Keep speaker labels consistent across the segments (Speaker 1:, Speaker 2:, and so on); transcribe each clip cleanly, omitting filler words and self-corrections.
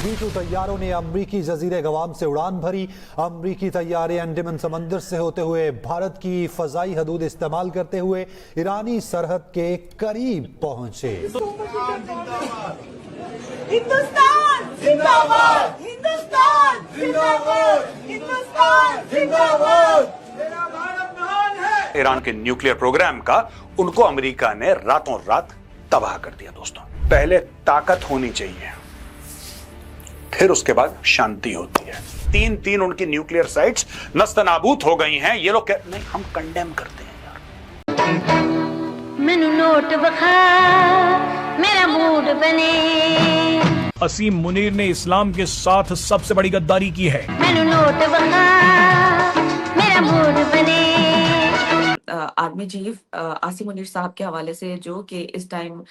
Speaker 1: B-2 तैयारों ने अमरीकी जजीरे गवाम से उड़ान भरी। अमरीकी तैयारे अंडमान समंदर से होते हुए भारत की फजाई हदूद इस्तेमाल करते हुए ईरानी सरहद के करीब पहुंचे।
Speaker 2: हिंदुस्तान जिंदाबाद, हिंदुस्तान जिंदाबाद, हिंदुस्तान जिंदाबाद। मेरा भारत महान है।
Speaker 3: ईरान के न्यूक्लियर प्रोग्राम का उनको अमेरिका ने रातों रात तबाह कर दिया। दोस्तों, पहले ताकत होनी चाहिए, फिर उसके बाद शांति होती है। तीन उनकी न्यूक्लियर साइट्स नस्तनाबूद हो गई हैं। ये लोग नहीं, हम कंडेम करते हैं यार।
Speaker 4: मैनू नोट बखा मेरा मूड बने।
Speaker 5: असीम मुनीर ने इस्लाम के साथ सबसे बड़ी गद्दारी की है।
Speaker 4: मैनू नोट बखा मेरा मूड बने।
Speaker 6: आर्मी चीफ आसिम मुनीर साहब के हवाले से, जो कि इस टाइम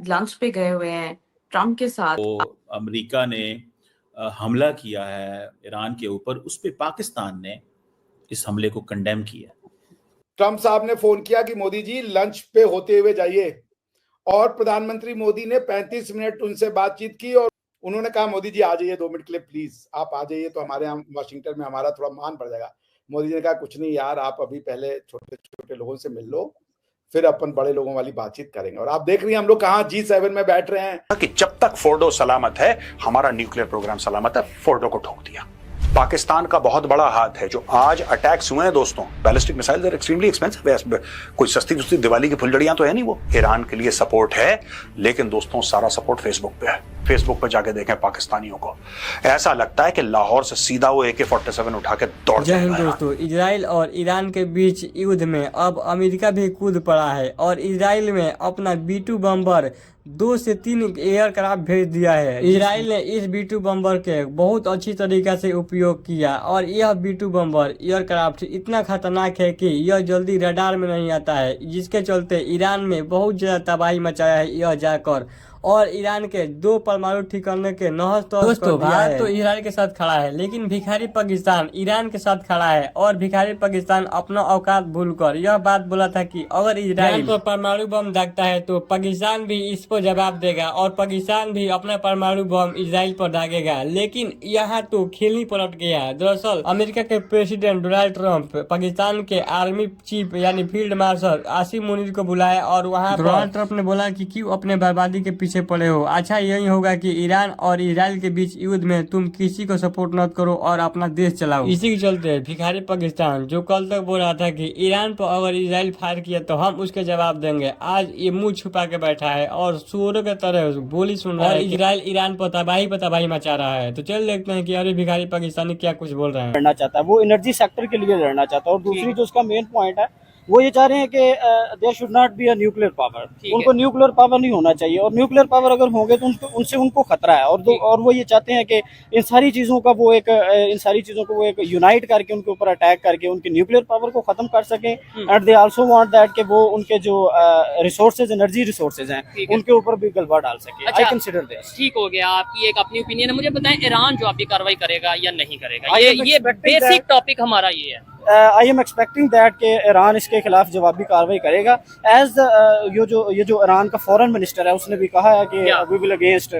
Speaker 6: लंच पे गए हुए हैं ट्रम्प के साथ।
Speaker 7: तो अमेरिका ने हमला किया है ईरान के ऊपर, उस पे पाकिस्तान ने इस हमले को कंडेम किया।
Speaker 8: ट्रम्प साहब ने फोन किया कि मोदी जी लंच पे होते हुए जाइए, और प्रधानमंत्री मोदी ने 35 मिनट उनसे बातचीत की और उन्होंने कहा मोदी जी आ जाइए 2 मिनट के लिए प्लीज, आप आ जाइए तो हमारे यहाँ वाशिंगटन में हमारा थोड़ा मान बढ़ जाएगा। मोदी जी ने कहा कुछ नहीं यार, आप अभी पहले छोटे छोटे लोगों से मिल लो, फिर अपन बड़े लोगों वाली बातचीत करेंगे। और आप देख रही हैं हम लोग कहाँ G7 में बैठ रहे हैं
Speaker 3: कि जब तक फोर्डो सलामत है हमारा न्यूक्लियर प्रोग्राम सलामत है। फोर्डो को ठोक दिया। पाकिस्तान का बहुत बड़ा हाथ है। जो आज अटैक्स हुए हैं दोस्तों, ballistic missiles are extremely expensive. कोई सस्ती दिवाली की फुलझड़ियां तो है नहीं वो। ईरान के लिए सपोर्ट है, लेकिन दोस्तों सारा सपोर्ट फेसबुक पे है। फेसबुक पे जाके देखें पाकिस्तानियों को, ऐसा लगता है कि लाहौर से सीधा वो AK-47 उठा के दौड़
Speaker 9: जय हिंद दोस्तों। इजराइल और ईरान के बीच युद्ध में अब अमेरिका भी कूद पड़ा है और इजराइल में अपना B-2 बम्बर 2 से 3 एयरक्राफ्ट भेज दिया है। इजराइल ने इस B-2 बम्बर के बहुत अच्छी तरीके से उपयोग किया और यह B-2 बम्बर एयरक्राफ्ट इतना खतरनाक है कि यह जल्दी रडार में नहीं आता है, जिसके चलते ईरान में बहुत ज़्यादा तबाही मचाया है यह जाकर, और ईरान के 2 परमाणु ठिकाने के नहस तो दोस्तों भारत तो इजराइल के साथ खड़ा है, लेकिन भिखारी पाकिस्तान ईरान के साथ खड़ा है। और भिखारी पाकिस्तान अपना औकात भूलकर यह बात बोला था कि अगर इजराइल पर परमाणु बम दागता है तो पाकिस्तान भी इस पर जवाब देगा और पाकिस्तान भी अपना परमाणु बम इजराइल पर दागेगा। लेकिन यहाँ तो खेल ही पलट गया है। दरअसल अमेरिका के प्रेसिडेंट डोनाल्ड ट्रंप पाकिस्तान के आर्मी चीफ यानी फील्ड मार्शल आसिम मुनीर को बुलाया और वहाँ डोनाल्ड ट्रंप ने बोला कि क्यों अपने बर्बादी के पीछे पड़े हो। अच्छा यही होगा कि ईरान और इजराइल के बीच युद्ध में तुम किसी को सपोर्ट न करो और अपना देश चलाओ। इसी के चलते भिखारी पाकिस्तान, जो कल तक बोल रहा था कि ईरान पर अगर इजराइल फायर किया तो हम उसके जवाब देंगे, आज ये मुंह छुपा के बैठा है और सूरों के तरह बोली सुन रहा है। इजराइल ईरान पर तबाही मचा रहा है। तो चल देखते हैं कि अरे भिखारी पाकिस्तानी क्या कुछ बोल रहे हैं।
Speaker 10: लड़ना चाहता है वो एनर्जी सेक्टर के लिए लड़ना चाहता है, और दूसरी जो उसका मेन पॉइंट है वो ये चाह रहे हैं कि they should not be a nuclear power. उनको न्यूक्लियर पावर नहीं होना चाहिए, और न्यूक्लियर पावर अगर होंगे तो उनसे उनको खतरा है। और वो ये चाहते हैं कि इन सारी चीजों को वो एक यूनाइट करके उनके ऊपर अटैक करके उनकी न्यूक्लियर पावर को खत्म कर सकें। And they also want that कि वो उनके जो रिसोर्सेज एनर्जी रिसोर्सेज हैं उनके ऊपर भी गलबा डाल सके। I consider this.
Speaker 11: ठीक हो गया, आपकी एक अपनी ओपिनियन है। मुझे बताएं ईरान जो आपकी कार्रवाई करेगा या नहीं करेगा, ये बेसिक टॉपिक हमारा ये है।
Speaker 10: आई एम एक्सपेक्टिंग दैट कि ईरान इसके खिलाफ जवाबी कार्रवाई करेगा। एज ये जो ईरान का फॉरेन मिनिस्टर है उसने भी कहा है कि we will against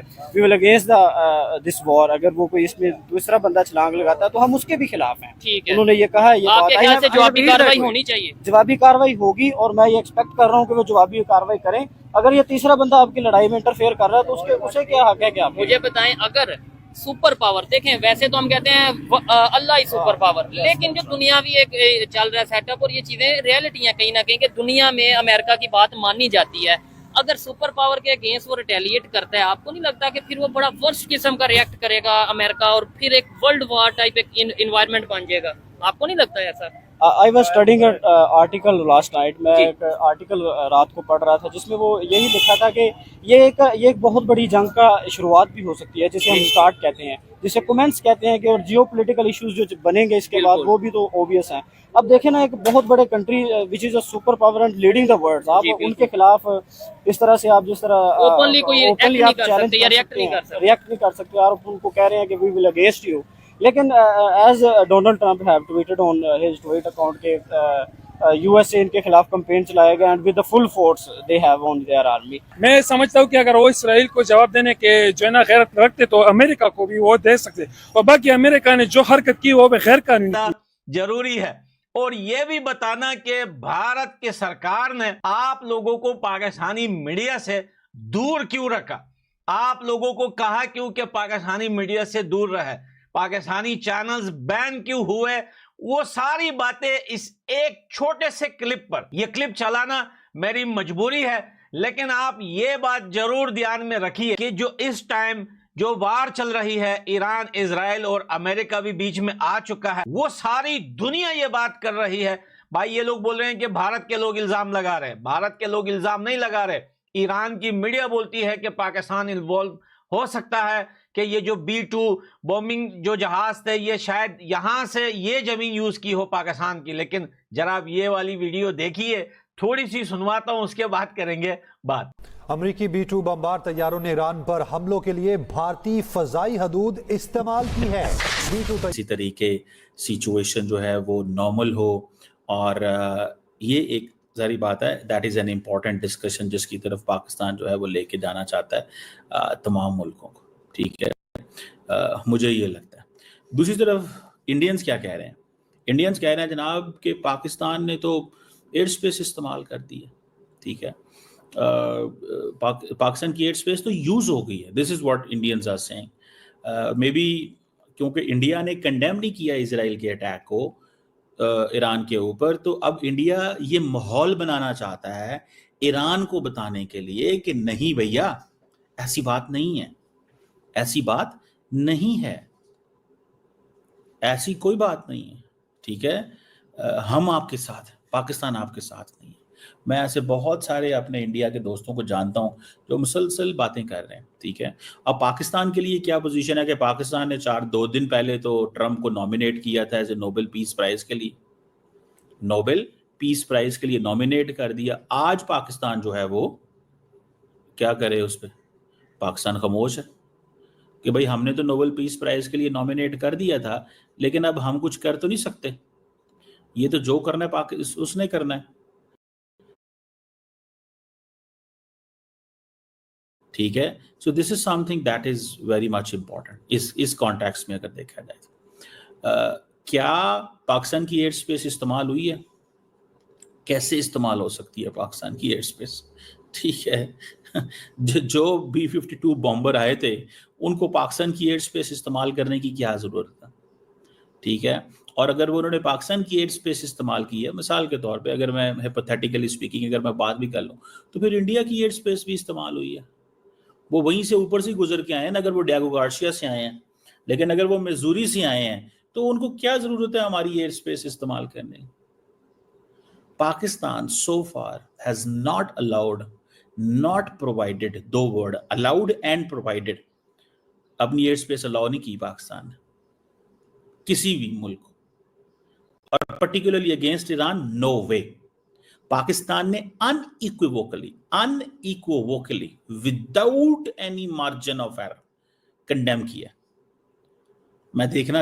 Speaker 10: this war. अगर वो कोई इसमें दूसरा बंदा छलांग लगाता है तो हम उसके भी खिलाफ हैं। उन्होंने ये कहा है।
Speaker 11: जवाबी कार्रवाई होनी चाहिए,
Speaker 10: जवाबी कार्रवाई होगी, और मैं ये एक्सपेक्ट कर रहा हूँ कि वो जवाबी कार्रवाई करें। अगर ये तीसरा बंदा आपकी लड़ाई में इंटरफेयर कर रहा है तो उसे क्या हक है? क्या
Speaker 11: मुझे बताएं, अगर सुपर पावर देखें, वैसे तो हम कहते हैं अल्लाह ही सुपर पावर, लेकिन जो दुनियावी एक चल रहा है सेटअप और ये चीजें रियलिटी है कहीं ना कहीं कि दुनिया में अमेरिका की बात मानी जाती है। अगर सुपर पावर के अगेंस्ट वो रिटेलिएट करता है, आपको नहीं लगता कि फिर वो बड़ा वर्स्ट किस्म का रिएक्ट करेगा अमेरिका और फिर एक वर्ल्ड वॉर टाइप एक इन्वायरमेंट बन जाएगा? आपको नहीं लगता ऐसा?
Speaker 10: I was studying article last night. मैं एक आर्टिकल रात को पढ़ रहा था जिसमें वो यही लिखा था कि ये एक बहुत बड़ी जंग का शुरुआत भी हो सकती है, जिसे हम स्टार्ट कहते हैं, जिसे कमेंट्स कहते हैं कि, और जियो पोलिटिकल इशूज जो बनेंगे इसके बाद वो भी तो ऑब्वियस हैं। अब देखें ना, एक बहुत बड़े country which is a super power and leading the world, आप उनके खिलाफ इस तरह से आप जिस तरह
Speaker 11: ओपनली आप रिएक्ट
Speaker 10: नहीं कर सकते और उनको कह रहे हैं कि वी विल अगेंस्ट यू। लेकिन as Donald Trump have tweeted on his tweet account के यूएसए इनके खिलाफ कैंपेन चलाएगा and with the full force they have on their army.
Speaker 5: मैं समझता हूँ कि अगर वो इसराइल को जवाब देने के जो है ना गैरत रखते तो अमेरिका को भी वो दे सकते, और बाकी अमेरिका ने जो हरकत की वो गैर कानूनी
Speaker 12: जरूरी है। और ये भी बताना कि भारत के सरकार ने आप लोगों को पाकिस्तानी मीडिया से दूर क्यों रखा, आप लोगों को कहा क्यों कि पाकिस्तानी मीडिया से दूर रहे, पाकिस्तानी चैनल्स बैन क्यों हुए, वो सारी बातें इस एक छोटे से क्लिप पर, यह क्लिप चलाना मेरी मजबूरी है। लेकिन आप ये बात जरूर ध्यान में रखिए कि जो इस टाइम जो वार चल रही है, ईरान, इजराइल और अमेरिका भी बीच में आ चुका है, वो सारी दुनिया ये बात कर रही है। भाई ये लोग बोल रहे हैं कि भारत के लोग इल्जाम लगा रहे हैं, भारत के लोग इल्जाम नहीं लगा रहे। ईरान की मीडिया बोलती है कि पाकिस्तान इन्वॉल्व हो सकता है कि ये जो B-2 बॉम्बिंग जो जहाज थे ये शायद यहां से ये जमीन यूज की हो पाकिस्तान की। लेकिन जरा आप ये वाली वीडियो देखिए, थोड़ी सी सुनवाता हूं, उसके बाद करेंगे बात।
Speaker 1: अमेरिकी B-2 बमबार तैयारों ने ईरान पर हमलों के लिए भारतीय फजाई हदूद इस्तेमाल की है। B-2
Speaker 7: इसी तरीके सिचुएशन जो है वो नॉर्मल हो, और ये एक जारी बात है, that is an important discussion जिसकी तरफ पाकिस्तान जो है वो लेके जाना चाहता है तमाम मुल्कों को, ठीक है। मुझे ये लगता है। दूसरी तरफ इंडियंस क्या कह रहे हैं? इंडियंस कह रहे हैं जनाब कि पाकिस्तान ने तो एयर स्पेस इस्तेमाल कर दी है, ठीक है। पाकिस्तान की एयर स्पेस तो यूज़ हो गई है, this is what Indians are saying. May be क्योंकि इंडिया ने कंडेम नहीं किया इजराइल के अटैक को ईरान के ऊपर, तो अब इंडिया ये माहौल बनाना चाहता है ईरान को बताने के लिए कि नहीं भैया, ऐसी बात नहीं है, ऐसी बात नहीं है, ऐसी कोई बात नहीं है, ठीक है। हम आपके साथ हैं, पाकिस्तान आपके साथ नहीं है। मैं ऐसे बहुत सारे अपने इंडिया के दोस्तों को जानता हूं जो मुसलसल बातें कर रहे हैं, ठीक है। अब पाकिस्तान के लिए क्या पोजीशन है कि पाकिस्तान ने 2 दिन पहले तो ट्रंप को नॉमिनेट किया था as a Nobel peace prize के लिए, नोबेल पीस प्राइज के लिए नॉमिनेट कर दिया। आज पाकिस्तान जो है वो क्या करे उस पर? पाकिस्तान खामोश है कि भाई हमने तो नोबेल पीस प्राइज के लिए नॉमिनेट कर दिया था, लेकिन अब हम कुछ कर तो नहीं सकते, ये तो जो करना है उसने करना है, ठीक है। So this is something that is very much important इस कॉन्टेक्स्ट में अगर देखा जाए। क्या पाकिस्तान की एयर स्पेस इस्तेमाल हुई है? कैसे इस्तेमाल हो सकती है पाकिस्तान की एयर स्पेस, ठीक है। जो B-52 बॉम्बर आए थे उनको पाकिस्तान की एयर स्पेस इस्तेमाल करने की क्या जरूरत है, ठीक है। और अगर वो उन्होंने पाकिस्तान की एयर स्पेस इस्तेमाल की है, मिसाल के तौर पे अगर मैं हाइपोथेटिकली स्पीकिंग अगर मैं बात भी कर लूँ, तो फिर इंडिया की एयर स्पेस भी इस्तेमाल हुई है। वो वहीं से ऊपर से गुजर के आए हैं ना, अगर वो डियागो गार्सिया से आए हैं, लेकिन अगर वो मिजूरी से आए हैं तो उनको क्या जरूरत है हमारी एयर स्पेस इस्तेमाल करने की? Pakistan so far has not allowed, not provided, 2 word, allowed and provided, अपनी एयर स्पेस अलाउ नहीं की पाकिस्तान ने किसी भी मुल्क को, और particularly against Iran no way. Pakistan ने unequivocally without any margin of error condemn किया। मैं देखना